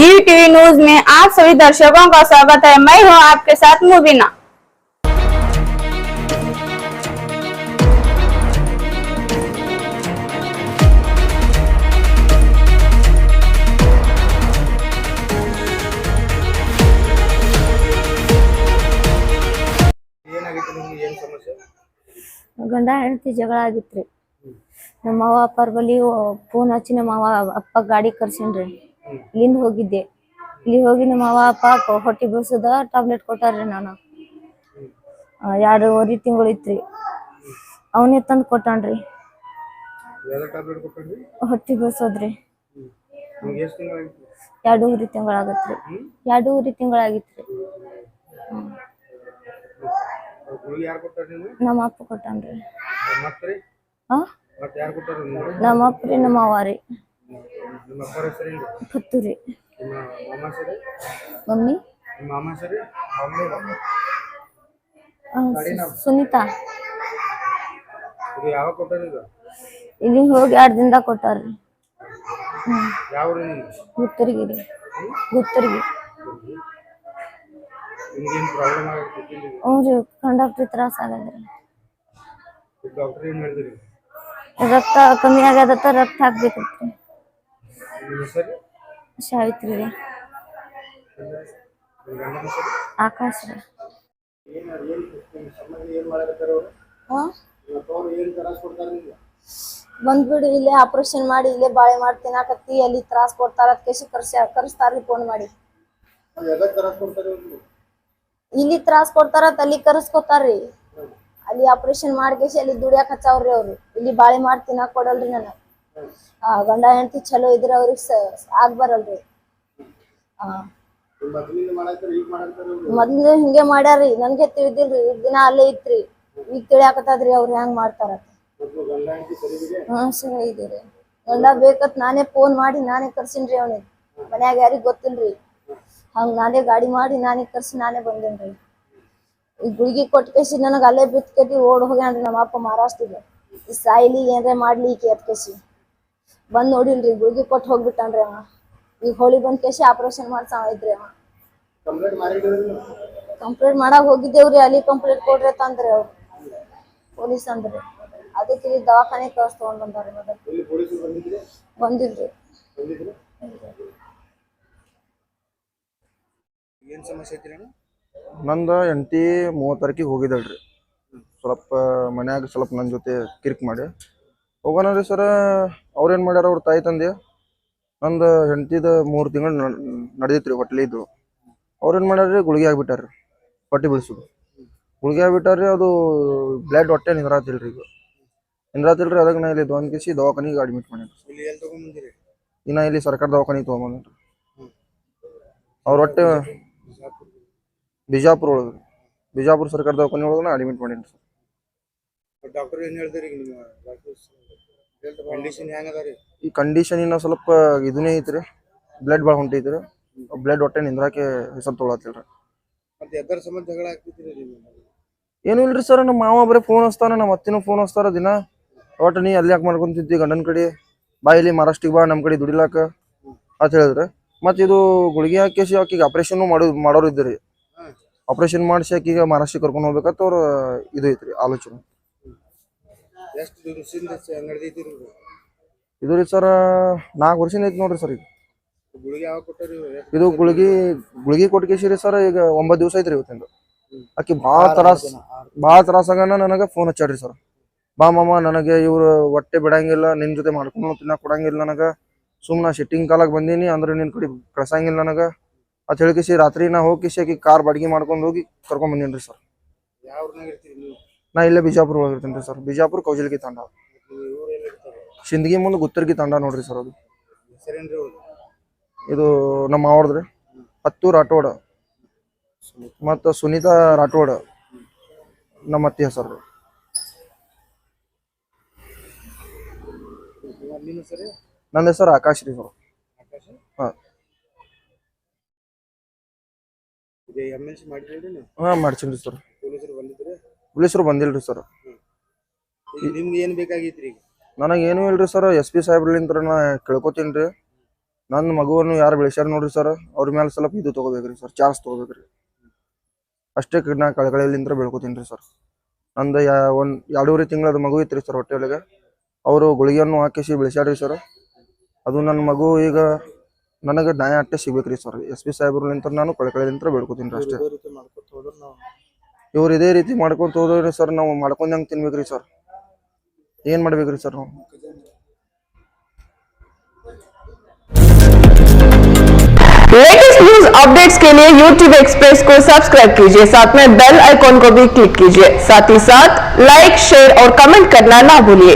ETV news में आप सभी दर्शकों का स्वागत है। मैं हूं आपके साथ मुबीना। ಗಂಡ ಹೆಂಡತಿ ಜಗಳ ಆಗಿತ್ರಿ. ನಮ್ಮ ಅವ್ವ ಅಪ್ಪರ ಬಳಿ ಫೋನ್ ಹಚ್ಚಿ ನಮ್ಮ ಅವ್ವ ಅಪ್ಪ ಗಾಡಿ ಕರ್ಸಿನ್ರಿ. ಇಲ್ಲಿಂದ ಹೋಗಿದ್ದೆ. ಇಲ್ಲಿ ಹೋಗಿ ನಮ್ಮ ಅವ್ವ ಅಪ್ಪ ಹೊಟ್ಟಿ ಬಿಡ್ಸದ ಟ್ಯಾಬ್ಲೆಟ್ ಕೊಟ್ಟಾರ್ರಿ. ನಾನು 2.5 ತಿಂಗಳು ಇತ್ರಿ. ಅವನೇ ತಂದು ಕೊಟ್ಟಾನ್ರಿ. ಹೊಟ್ಟಿ ಬಿಡ್ಸೋದ್ರಿ. 2.5 ತಿಂಗಳಾಗತ್ರಿ. 2.5 ತಿಂಗಳಾಗಿತ್ರಿ. ನಮ್ಮ ಅಪ್ಪ ಕೊಟ್ಟಾನ್ರಿ. ನಮ್ಮ ಅಪ್ಪ ನಮ್ಮ ಅವ್ವಾರಿ ಪತ್ತೂರಿ ಮಮ್ಮಿ ಸುನೀತಾ. ಇಲ್ಲಿ ಹೋಗಿ 2 ದಿನದಾಗ ಕೊಟ್ಟಾರ್ರಿ. ಗುತ್ತರ್ಗಿರಿ. ಹ್ಞೂ ಕಂಡಕ್ಟ್ರಿ ತ್ರಾಸ ಆಗದ್ರಿ. ರಕ್ತ ಕಮ್ಮಿ ಆಗ್ಯದತ್ತ, ರಕ್ತ ಹಾಕ್ಬೇಕತ್ರಿ. ಸಾವಿತ್ರಿ ರೀ. ಆಕಾಶ ರೀ. ಬಂದ್ಬಿಡಿ, ಇಲ್ಲೇ ಆಪರೇಷನ್ ಮಾಡಿ ಇಲ್ಲೇ ಬಾಳೆ ಮಾಡಿ ತಿನ್ನಾಕತ್ತಿ, ಅಲ್ಲಿ ತ್ರಾಸ ಕೊಡ್ತಾರ ಕರ್ಸ್ತಾರ್ರಿ ಫೋನ್ ಮಾಡಿ. ಇಲ್ಲಿ ತ್ರಾಸ ಕೊಡ್ತಾರ, ಅಲ್ಲಿ ಕರ್ಸ್ಕೊತಾರ್ರಿ. ಅಲ್ಲಿ ಆಪರೇಷನ್ ಮಾಡ್ಕೇಸಿ ಅಲ್ಲಿ ದುಡಿಯಾಕ ಹಚ್ಚಾವ್ರಿ ಅವ್ರು. ಇಲ್ಲಿ ಬಾಳೆ ಮಾಡಿ ತಿನ್ನಾಕ ಕೊಡಲ್ರಿ. ನಾನು ಗಂಡ ಹೆಂಡತಿ ಚಲೋ ಇದ್ರ ಅವ್ರಿಗೆ ಆಗ್ ಬರಲ್ರಿ. ಮೊದ್ಲು ಹಿಂಗೆ ಮಾಡ್ಯಾರ್ರಿ. ನನ್ಗೆ ತಿಳಿದಿಲ್ರಿ. ದಿನ ಅಲ್ಲೇ ಇತ್ರಿ. ಈಗ ತಿಳಿಯಾಕತ್ತದ್ರಿ ಅವ್ರು ಹೆಂಗ್ ಮಾಡ್ತಾರ. ಸರಿ ಇದೀರಿ. ಗಂಡ ಬೇಕತ್ ನಾನೇ ಫೋನ್ ಮಾಡಿ ನಾನೇ ಕರ್ಸಿನ್ರಿ. ಅವನಿಗೆ ಮನ್ಯಾಗ ಯಾರಿಗ್ ಗೊತ್ತಿಲ್ರಿ. ಹಂಗ ನಾನೇ ಗಾಡಿ ಮಾಡಿ ನಾನೇ ಕರ್ಸಿ ನಾನೇ ಬಂದೇನ್ರಿ. ಈ ಗುಳಿಗೆ ಕೊಟ್ಕೇಸಿ ನನಗೆ ಅಲ್ಲೇ ಬಿತ್ಕೇಟಿ ಓಡ್ ಹೋಗ್ಯಾನ್ರಿ ನಮ್ಮ ಅಪ್ಪ ಮಹಾರಾಷ್ಟ್ರಗೆ. ಈ ಸಾಯಿಲಿ ಏನ್ರೆ ಮಾಡ್ಲಿ ಈಕಿ ಅದ್ಕೇಸಿ ಬಂದ್ ನೋಡಿಲ್ರಿ. ಗುಳಿಗೆ ಕೊಟ್ಟು ಹೋಗ್ಬಿಟ್ಟಾನ್ರಿ ಅವ. ಈಗ ಹೋಳಿ ಬಂದ್ ಕೇಸಿ ಆಪರೇಷನ್ ಮಾಡ್ಸಾವ ಇದ್ರಿ ಅವ. ಕಂಪ್ಲೇಂಟ್ ಮಾಡಾಕ್ ಹೋಗಿದ್ದೇವ್ರಿ. ಅಲ್ಲಿ ಕಂಪ್ಲೇಂಟ್ ಕೊಡ್ರಿ ತಂದ್ರಿ ಅವ್ರು ಪೊಲೀಸ್ ಅಂದ್ರಿ. ಅದಕ್ಕೆ ಇಲ್ಲಿ ದವಾಖಾನೆ ಕಳ್ಸಿ ತಗೊಂಡ್ ಬಂದಾರಿ. ಬಂದಿಲ್ರಿ. ನಂದ ಹೆಂಡತಿ 30 ತಾರೀಕಿಗೆ ಹೋಗಿದ್ದಳ್ರಿ. ಸ್ವಲ್ಪ ಮನ್ಯಾಗ ಸ್ವಲ್ಪ ನನ್ನ ಜೊತೆ ಕಿರಿಕ್ ಮಾಡಿ ಹೋಗೋಣ ರೀ ಸರ. ಅವ್ರೇನು ಮಾಡ್ಯಾರ, ಅವ್ರ ತಾಯಿ ತಂದೆ ನಂದು ಹೆಂಡತಿದ 3 ತಿಂಗಳು ನಡೆದಿತ್ರಿ ಹೊಟ್ಲಿದ್ದು. ಅವ್ರೇನು ಮಾಡ್ಯಾರ್ರಿ, ಗುಳಿಗೆ ಆಗ್ಬಿಟ್ಟಾರ್ರಿ. ಹೊಟ್ಟೆ ಬಿಡಿಸೋದು ಗುಳಿಗೆ ಆಗ್ಬಿಟ್ಟಾರ್ರಿ. ಅದು ಬ್ಲಡ್ ಹೊಟ್ಟೆ ನಿಂದ್ರಾತಿಲ್ರಿ. ಈಗ ನಿಂದ್ರಾತಿಲ್ರಿ. ಅದಕ್ಕೆ ನಾ ಇಲ್ಲಿ ದೊಂದ್ಕಿಸಿ ದವಾಖಾನಿಗೆ ಅಡ್ಮಿಟ್ ಮಾಡೀನಿ. ಇನ್ನ ಇಲ್ಲಿ ಸರ್ಕಾರ ದವಾಖಾನಿಗೆ ತೊಗೊಂಬಂದ್ರಿ. ಅವ್ರ ಹೊಟ್ಟೆ ಬಿಜಾಪುರ ಒಳಗೆ, ಬಿಜಾಪುರ ಸರ್ಕಾರ ದವಾಖಾನೆ ಒಳಗೆ ಅಡ್ಮಿಟ್ ಮಾಡೀನಿ ಸರ್. ಡಾಕ್ಟರ್ ಏನ್ ಹೇಳ್ತೀರಿ? ಈ ಕಂಡೀಷನ್ ಇನ್ನ ಸ್ವಲ್ಪ ಇದನ್ನೇ ಐತ್ರಿ. ಬ್ಲಡ್ ಭಾಳ ಹೊಂಟೈತ್ರಿ. ಬ್ಲಡ್ ಹೊಟ್ಟೆ ನಿಂದ್ರಾಕೆ ಹೆಸರು ತೊಗೊಳತ್ತಿಲ್ರಿ. ಏನು ಇಲ್ರಿ ಸರ್. ನಮ್ಮ ಮಾವ ಬರೀ ಫೋನ್ ಹಚ್ತಾನ, ನಮ್ಮ ಅತ್ತಿನೂ ಫೋನ್ ಹಚ್ತಾರ ದಿನ. ಒಟ್ಟು ನೀ ಅಲ್ಲಿ ಯಾಕೆ ಮಾಡ್ಕೊಂತಿದ್ದಿ ಗಂಡನ ಕಡೆ, ಬಾ ಇಲ್ಲಿ ಮಹಾರಾಷ್ಟ್ರಿಗೆ ಬಾ ನಮ್ಮ ಕಡೆ ದುಡಿಲಾಕ ಅಂತ ಹೇಳಿದ್ರೆ. ಮತ್ತು ಇದು ಗುಳಿಗೆ ಹಾಕಿ ಆಕಿಗೆ ಆಪ್ರೇಷನ್ ಮಾಡೋರು ಇದ್ರಿ. ಆಪರೇಷನ್ ಮಾಡಿಸಿ ಆಕಿಗೆ ಮಹಾರಾಷ್ಟ್ರ ಕರ್ಕೊಂಡು ಹೋಗ್ಬೇಕಂತ ಅವ್ರ ಇದು ಐತ್ರಿ ಆಲೋಚನೆ. ಇದು ರೀ ಸರ್ 4 ವರ್ಷ ಐತಿ ನೋಡ್ರಿ ಸರ್. ಈಗ ಇದು ಗುಳಿಗೆ ಕೊಟ್ಕೇಸಿರಿ ಸರ್. ಈಗ 9 ದಿವಸ ಐತ್ರಿ ಇವತ್ತಿಂದ. ಆಕಿ ಭಾಳ ತ್ರಾಸ ಆಗಾನ ನನಗೆ ಫೋನ್ ಹಚ್ಚಾಡ್ರಿ ಸರ್. ಬಾ ಮಾಮ, ನನಗೆ ಇವ್ರು ಹೊಟ್ಟೆ ಬಿಡಂಗಿಲ್ಲ, ನಿನ್ ಜೊತೆ ಮಾಡ್ಕೊಂಡು ತಿನ್ನಕ್ ಕೊಡಂಗಿಲ್ಲ ನನಗೆ. ಸುಮ್ಮನೆ ಸಿಟ್ಟಿಂಗ್ ಕಾಲಾಗ ಬಂದೀನಿ ಅಂದ್ರೆ ನಿನ್ ಕಡೆ ಕಳ್ಸಂಗಿಲ್ಲ ನನಗೆ ಅಂತ ಹೇಳಿಕಿಸಿ ರಾತ್ರಿ ನಾ ಹೋಗಿಸಿ ಆಕಿ ಕಾರ್ ಬಾಡಿಗೆ ಮಾಡ್ಕೊಂಡು ಹೋಗಿ ಕರ್ಕೊಂಡ್ ಬಂದೀನಿ ಸರ್. ನಾ ಇಲ್ಲೇ ಬಿಜಾಪುರ ಒಳಗಿರ್ತೀನಿ ಸರ್. ಬಿಜಾಪುರ ಕೌಜಲ್ಗಿ ತಾಂಡ, ಸಿಂದಗಿ ಮುಂದೆ ಗುತ್ತರ್ಗಿ ತಾಂಡ ನೋಡ್ರಿ ಸರ್. ಅದು ಇದು ನಮ್ಮ ಅವ್ರದ್ರಿ ಹತ್ತು ರಾಠೋಡ್ ಮತ್ತು ಸುನೀತಾ ರಾಠೋಡ್ ನಮ್ಮ ಅತ್ತಿ ಹೆಸರು. ನನ್ನ ಹೆಸರು ಆಕಾಶ್ ರೀ ಸರ್. ಹಾಂ ಹಾಂ ಮಾಡ್ಸೀನಿ ಸರ್. ಪೊಲೀಸರು ಬಂದಿಲ್ರಿ ಸರ್. ನಿಮ್ಗೆ ಏನ್ ಬೇಕಾಗಿತ್ರಿ? ನನಗೇನು ಇಲ್ರಿ ಸರ್. SP ಸಾಹೇಬ್ರಲಿಂತ್ರ ನಾ ಕೇಳ್ಕೊತೀನಿ ರೀ. ನನ್ನ ಮಗುವನ್ನು ಯಾರು ಬೆಳೆಸ್ಯಾರ ನೋಡ್ರಿ ಸರ್ ಅವ್ರ ಮೇಲೆ ಸ್ವಲ್ಪ ಇದು ತಗೋಬೇಕ್ರಿ ಸರ್, ಚಾರ್ಜ್ ತಗೋಬೇಕ್ರಿ. ಅಷ್ಟೇ ನಾ ಕಳಕಳಿಲಿಂದ ಬೆಳ್ಕೊತೀನಿ ರೀ ಸರ್. ನಂದು ಒಂದು 2.5 ತಿಂಗಳದ ಮಗು ಇತ್ತು ರೀ ಸರ್ ಹೊಟ್ಟೆಯೊಳಗೆ. ಅವರು ಗುಳಿಗೆಯನ್ನು ಹಾಕಿಸಿ ಬೆಳೆಸ್ಯಾಡ್ರಿ ಸರ್. ಅದು ನನ್ನ ಮಗು ಈಗ ನನಗೆ ನ್ಯಾಯ ಅಟ್ಟೆ ಸಿಗ್ಬೇಕ್ರಿ ಸರ್. SP ಸಾಹೇಬ್ರಲಿಂತ ನಾನು ಕಳಕಳಿಲಿಂತ ಬೆಳ್ಕೊತೀನಿ ರೀ ಅಷ್ಟೇ. ಇವ್ರು ಇದೇ ರೀತಿ ಮಾಡ್ಕೊಂತ ಹೋದ್ರಿ ಸರ್, ನಾವು ಮಾಡ್ಕೊಂಡಂಗೆ ತಿನ್ಬೇಕ್ರಿ ಸರ್. ಏನ್ ಮಾಡ್ಬೇಕ್ರಿ ಸರ್ ನಾವು? लेटेस्ट न्यूज अपडेट्स के लिए YouTube एक्सप्रेस को सब्सक्राइब कीजिए, साथ में बेल आइकॉन को भी क्लिक कीजिए। साथ ही साथ लाइक, शेयर और कमेंट करना ना भूलिए।